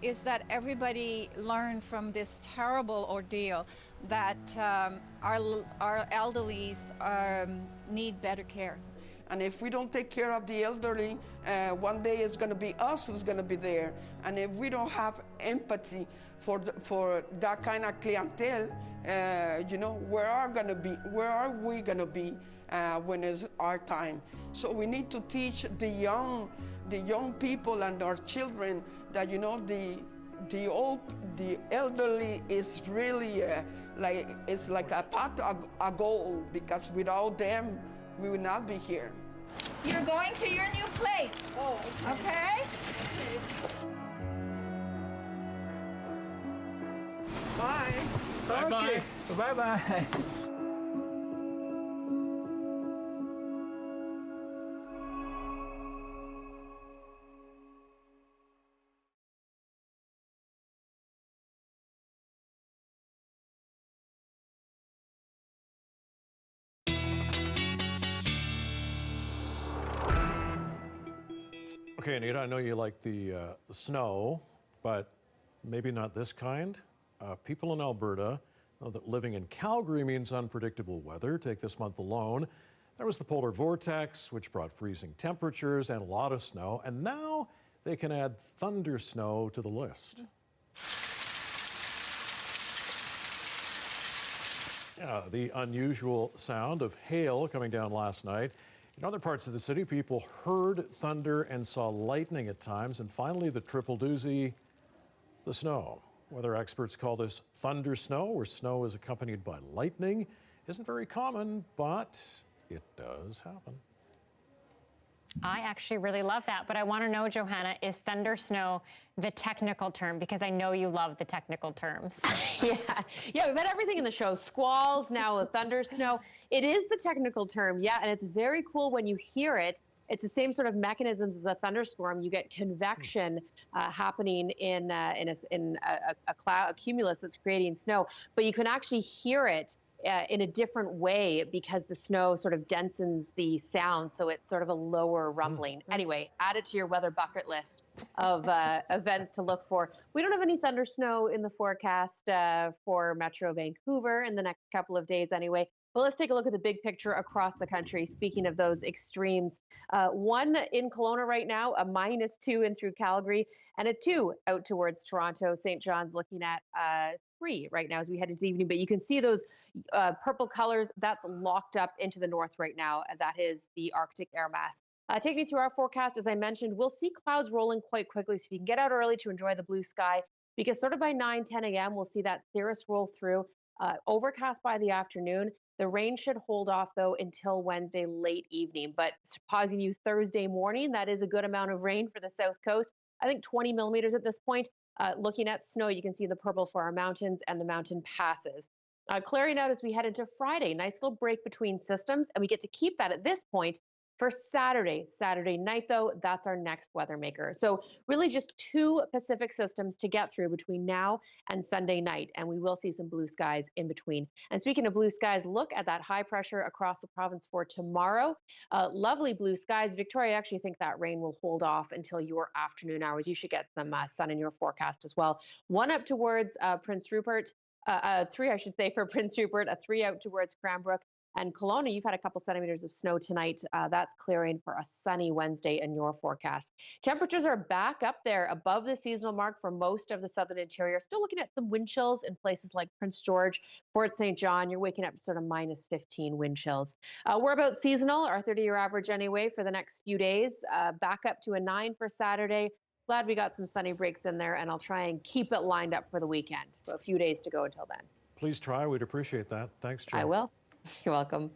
is that everybody learn from this terrible ordeal that our elderlies need better care. And if we don't take care of the elderly, one day it's going to be us who's going to be there. And if we don't have empathy for that kind of clientele, you know, where are we going to be when it's our time? So we need to teach the young people and our children that, you know, the elderly is really it's like a pot of gold, because without them we will not be here. You're going to your new place. Oh, okay? Bye. Bye-bye. Bye-bye. Okay, Anita, I know you like the snow, but maybe not this kind. People in Alberta know that living in Calgary means unpredictable weather. Take this month alone. There was the polar vortex, which brought freezing temperatures and a lot of snow, and now they can add thunder snow to the list. Yeah, the unusual sound of hail coming down last night. In other parts of the city, people heard thunder and saw lightning at times, and finally the triple doozy, the snow. Weather experts call this thunder snow, where snow is accompanied by lightning. Isn't very common, but it does happen. I actually really love that, but I want to know, Johanna, is thunder snow the technical term? Because I know you love the technical terms. Yeah, we've had everything in the show. Squalls, now with thunder snow. It is the technical term, yeah, and it's very cool when you hear it. It's the same sort of mechanisms as a thunderstorm. You get convection happening in a cloud, a cumulus that's creating snow, but you can actually hear it in a different way because the snow sort of densens the sound, so it's sort of a lower rumbling. Anyway, add it to your weather bucket list of events to look for. We don't have any thunder snow in the forecast for Metro Vancouver in the next couple of days anyway. But let's take a look at the big picture across the country. Speaking of those extremes, 1 in Kelowna right now, a -2 in through Calgary, and a 2 out towards Toronto. St. John's looking at 3 right now as we head into the evening. But you can see those purple colors. That's locked up into the north right now. That is the Arctic air mass. Taking you through our forecast, as I mentioned, we'll see clouds rolling quite quickly. So if you can get out early to enjoy the blue sky, because sort of by 9-10 a.m., we'll see that cirrus roll through. Overcast by the afternoon. The rain should hold off, though, until Wednesday late evening. But pausing you Thursday morning, that is a good amount of rain for the south coast. I think 20 millimeters at this point. Looking at snow, you can see the purple for our mountains and the mountain passes. Clearing out as we head into Friday. Nice little break between systems, and we get to keep that at this point for Saturday. Saturday night, though, that's our next weather maker. So really just 2 Pacific systems to get through between now and Sunday night, and we will see some blue skies in between. And speaking of blue skies, look at that high pressure across the province for tomorrow. Lovely blue skies. Victoria, I actually think that rain will hold off until your afternoon hours. You should get some sun in your forecast as well. 1 up towards Prince Rupert, 3, I should say, for Prince Rupert, a 3 out towards Cranbrook, And Kelowna, you've had a couple centimeters of snow tonight. That's clearing for a sunny Wednesday in your forecast. Temperatures are back up there above the seasonal mark for most of the southern interior. Still looking at some wind chills in places like Prince George, Fort St. John. You're waking up to sort of minus 15 wind chills. We're about seasonal, our 30-year average anyway, for the next few days. Back up to a 9 for Saturday. Glad we got some sunny breaks in there, and I'll try and keep it lined up for the weekend. A few days to go until then. Please try. We'd appreciate that. Thanks, Jim. I will. You're welcome.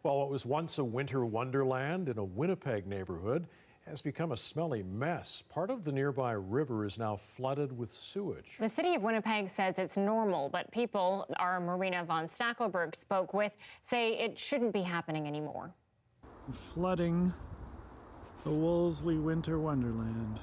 Well, what was once a winter wonderland in a Winnipeg neighborhood has become a smelly mess. Part of the nearby river is now flooded with sewage. The city of Winnipeg says it's normal, but people our Marina von Stackelberg spoke with say it shouldn't be happening anymore. Flooding the Wolseley winter wonderland.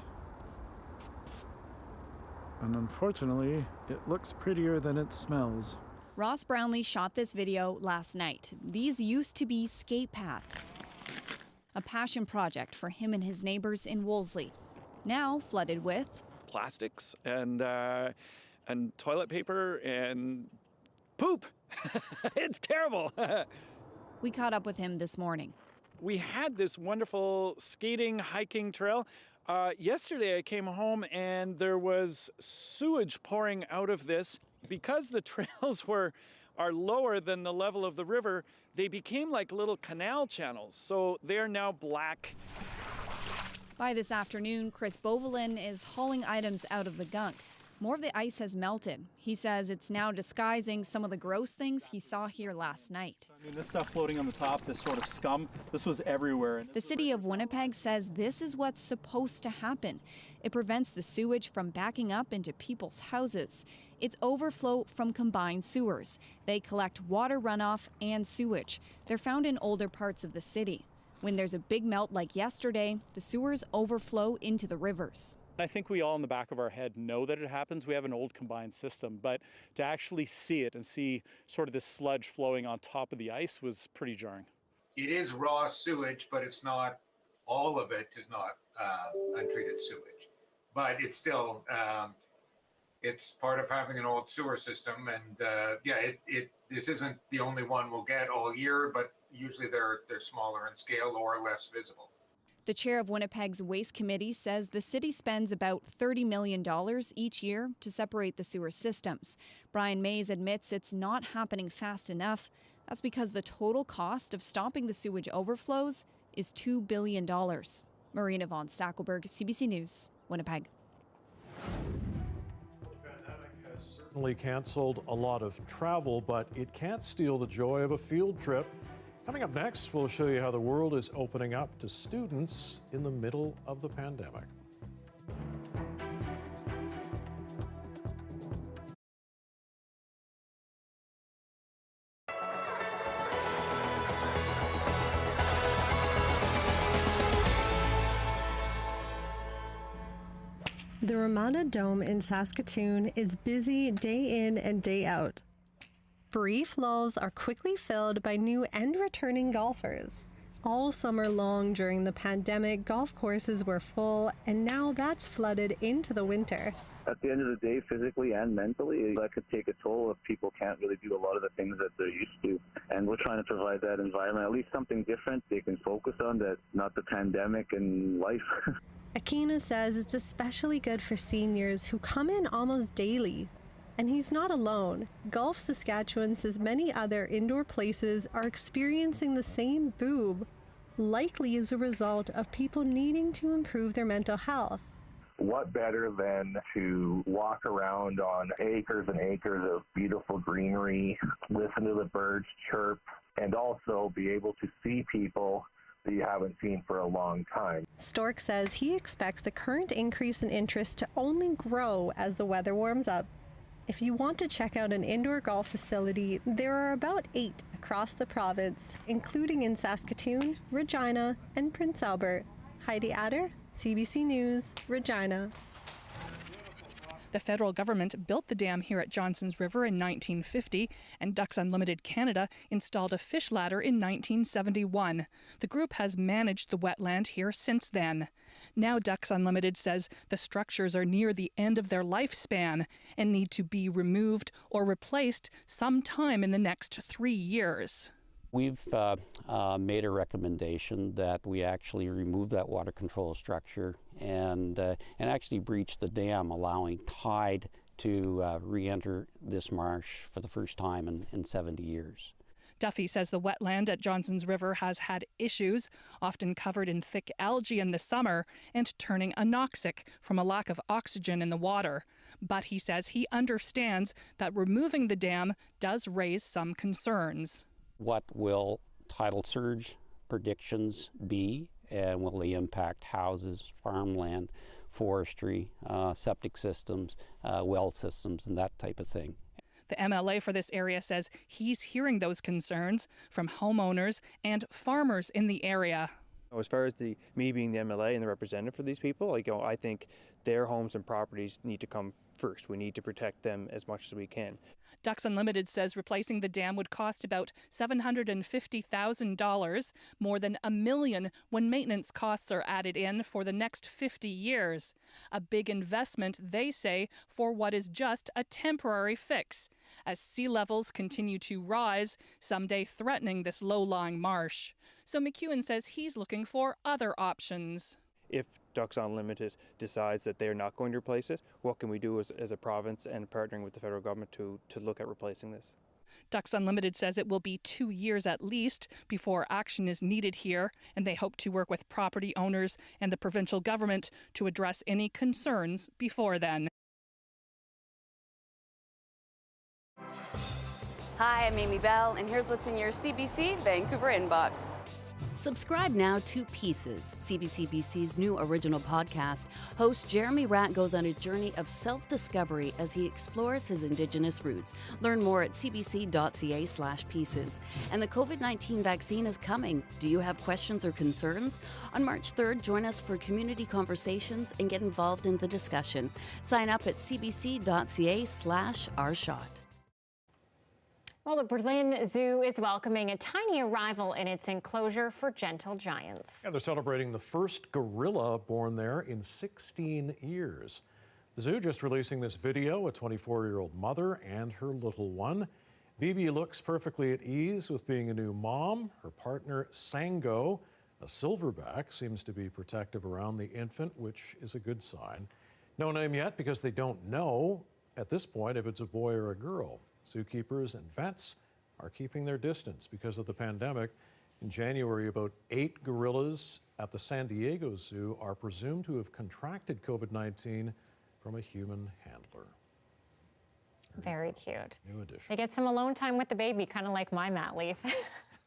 And unfortunately, it looks prettier than it smells. Ross Brownlee shot this video last night. These used to be skate paths, a passion project for him and his neighbors in Wolseley, now flooded with plastics and toilet paper and poop. It's terrible. We caught up with him this morning. We had this wonderful skating, hiking trail. Yesterday I came home and there was sewage pouring out of this. Because the trails are lower than the level of the river, they became like little canal channels, so they're now black. By this afternoon, Chris Bovelin is hauling items out of the gunk. More of the ice has melted. He says it's now disguising some of the gross things he saw here last night. I mean, this stuff floating on the top, this sort of scum, this was everywhere. The city of Winnipeg says this is what's supposed to happen. It prevents the sewage from backing up into people's houses. It's overflow from combined sewers. They collect water runoff and sewage. They're found in older parts of the city. When there's a big melt like yesterday, the sewers overflow into the rivers. I think we all in the back of our head know that it happens. We have an old combined system, but to actually see it and see sort of this sludge flowing on top of the ice was pretty jarring. It is raw sewage, but it's not, all of it is not untreated sewage. But it's still, it's part of having an old sewer system. And this isn't the only one we'll get all year, but usually they're smaller in scale or less visible. The chair of Winnipeg's Waste Committee says the city spends about $30 million each year to separate the sewer systems. Brian Mays admits it's not happening fast enough. That's because the total cost of stopping the sewage overflows is $2 billion. Marina von Stackelberg, CBC News, Winnipeg. The pandemic has certainly canceled a lot of travel, but it can't steal the joy of a field trip. Coming up next, we'll show you how the world is opening up to students in the middle of the pandemic. The Ramada Dome in Saskatoon is busy day in and day out. Brief lulls are quickly filled by new and returning golfers. All summer long during the pandemic, golf courses were full, and now that's flooded into the winter. At the end of the day, physically and mentally, that could take a toll if people can't really do a lot of the things that they're used to. And we're trying to provide that environment, at least something different they can focus on, that's not the pandemic and life. Akina says it's especially good for seniors who come in almost daily. And he's not alone. Gulf Saskatchewan says many other indoor places are experiencing the same boom, likely as a result of people needing to improve their mental health. What better than to walk around on acres and acres of beautiful greenery, listen to the birds chirp, and also be able to see people that you haven't seen for a long time. Stork says he expects the current increase in interest to only grow as the weather warms up. If you want to check out an indoor golf facility, there are about 8 across the province, including in Saskatoon, Regina, and Prince Albert. Heidi Adder, CBC News, Regina. The federal government built the dam here at Johnson's River in 1950, and Ducks Unlimited Canada installed a fish ladder in 1971. The group has managed the wetland here since then. Now Ducks Unlimited says the structures are near the end of their lifespan and need to be removed or replaced sometime in the next 3 years. We've made a recommendation that we actually remove that water control structure and actually breach the dam, allowing tide to re-enter this marsh for the first time in 70 years. Duffy says the wetland at Johnson's River has had issues, often covered in thick algae in the summer and turning anoxic from a lack of oxygen in the water. But he says he understands that removing the dam does raise some concerns. What will tidal surge predictions be, and will they impact houses, farmland, forestry, septic systems, well systems, and that type of thing? The MLA for this area says he's hearing those concerns from homeowners and farmers in the area. As far as me being the MLA and the representative for these people, I think their homes and properties need to come first. We need to protect them as much as we can. Ducks Unlimited says replacing the dam would cost about $750,000, more than $1 million when maintenance costs are added in for the next 50 years. A big investment, they say, for what is just a temporary fix, as sea levels continue to rise, someday threatening this low-lying marsh. So McEwen says he's looking for other options. If Ducks Unlimited decides that they're not going to replace it, what can we do as a province and partnering with the federal government to look at replacing this? Ducks Unlimited says it will be 2 years at least before action is needed here, and they hope to work with property owners and the provincial government to address any concerns before then. Hi, I'm Amy Bell, and here's what's in your CBC Vancouver inbox. Subscribe now to Pieces, CBC BC's new original podcast. Host Jeremy Ratt goes on a journey of self-discovery as he explores his Indigenous roots. Learn more at cbc.ca/pieces. And the COVID-19 vaccine is coming. Do you have questions or concerns? On March 3rd, join us for community conversations and get involved in the discussion. Sign up at cbc.ca/ourshot. Well, the Berlin Zoo is welcoming a tiny arrival in its enclosure for gentle giants. Yeah, they're celebrating the first gorilla born there in 16 years. The zoo just releasing this video, a 24-year-old mother and her little one. Bibi looks perfectly at ease with being a new mom. Her partner, Sango, a silverback, seems to be protective around the infant, which is a good sign. No name yet because they don't know at this point if it's a boy or a girl. Zookeepers and vets are keeping their distance because of the pandemic. In January, about 8 gorillas at the San Diego Zoo are presumed to have contracted COVID-19 from a human handler. Very cute. New addition. They get some alone time with the baby, kind of like my mat leaf.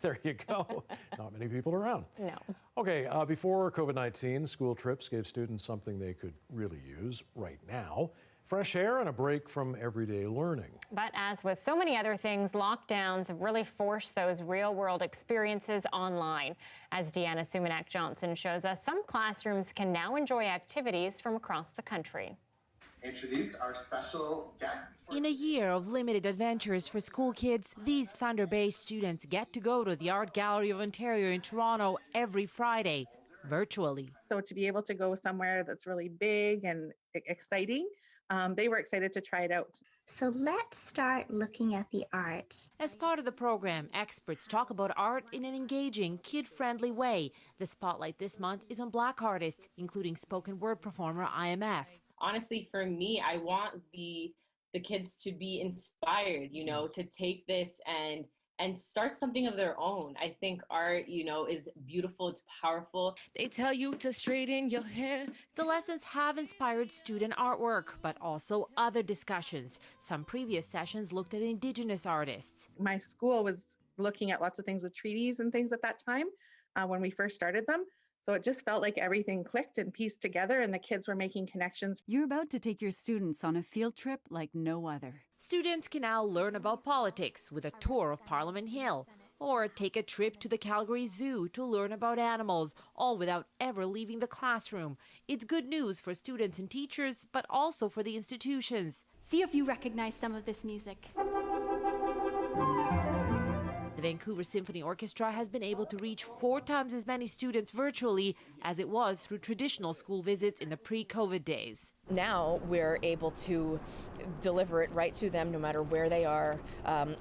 There you go. Not many people around. No. Okay, before COVID-19, school trips gave students something they could really use right now. Fresh air and a break from everyday learning. But as with so many other things, lockdowns have really forced those real-world experiences online. As Deanna Sumanak-Johnson shows us, some classrooms can now enjoy activities from across the country. Introduce our special guests. In a year of limited adventures for school kids, these Thunder Bay students get to go to the Art Gallery of Ontario in Toronto every Friday, virtually. So to be able to go somewhere that's really big and exciting, they were excited to try it out. So let's start looking at the art. As part of the program, experts talk about art in an engaging, kid-friendly way. The spotlight this month is on Black artists, including spoken word performer IMF. Honestly, for me, I want the kids to be inspired, to take this and start something of their own. I think art, is beautiful, it's powerful. They tell you to straighten your hair. The lessons have inspired student artwork, but also other discussions. Some previous sessions looked at Indigenous artists. My school was looking at lots of things with treaties and things at that time when we first started them. So it just felt like everything clicked and pieced together and the kids were making connections. You're about to take your students on a field trip like no other. Students can now learn about politics with a tour of Parliament Hill. or take a trip to the Calgary Zoo to learn about animals, all without ever leaving the classroom. It's good news for students and teachers, but also for the institutions. See if you recognize some of this music. The Vancouver Symphony Orchestra has been able to reach 4 times as many students virtually as it was through traditional school visits in the pre-COVID days. Now we're able to deliver it right to them no matter where they are,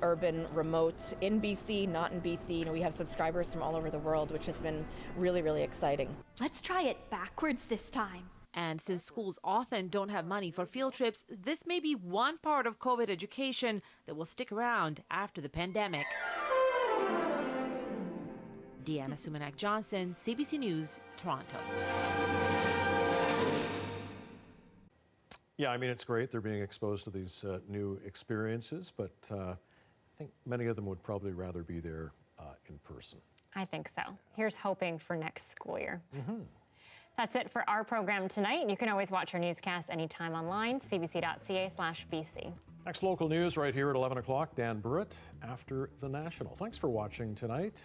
urban, remote, in BC, not in BC. You know, we have subscribers from all over the world, which has been really, really exciting. Let's try it backwards this time. And since schools often don't have money for field trips, this may be one part of COVID education that will stick around after the pandemic. Deanna Sumanak-Johnson, CBC News, Toronto. Yeah, I mean, it's great they're being exposed to these new experiences, but I think many of them would probably rather be there in person. I think so. Here's hoping for next school year. That's it for our program tonight. You can always watch our newscast anytime online, cbc.ca/BC. Next local news right here at 11 o'clock. Dan Burritt after the National. Thanks for watching tonight.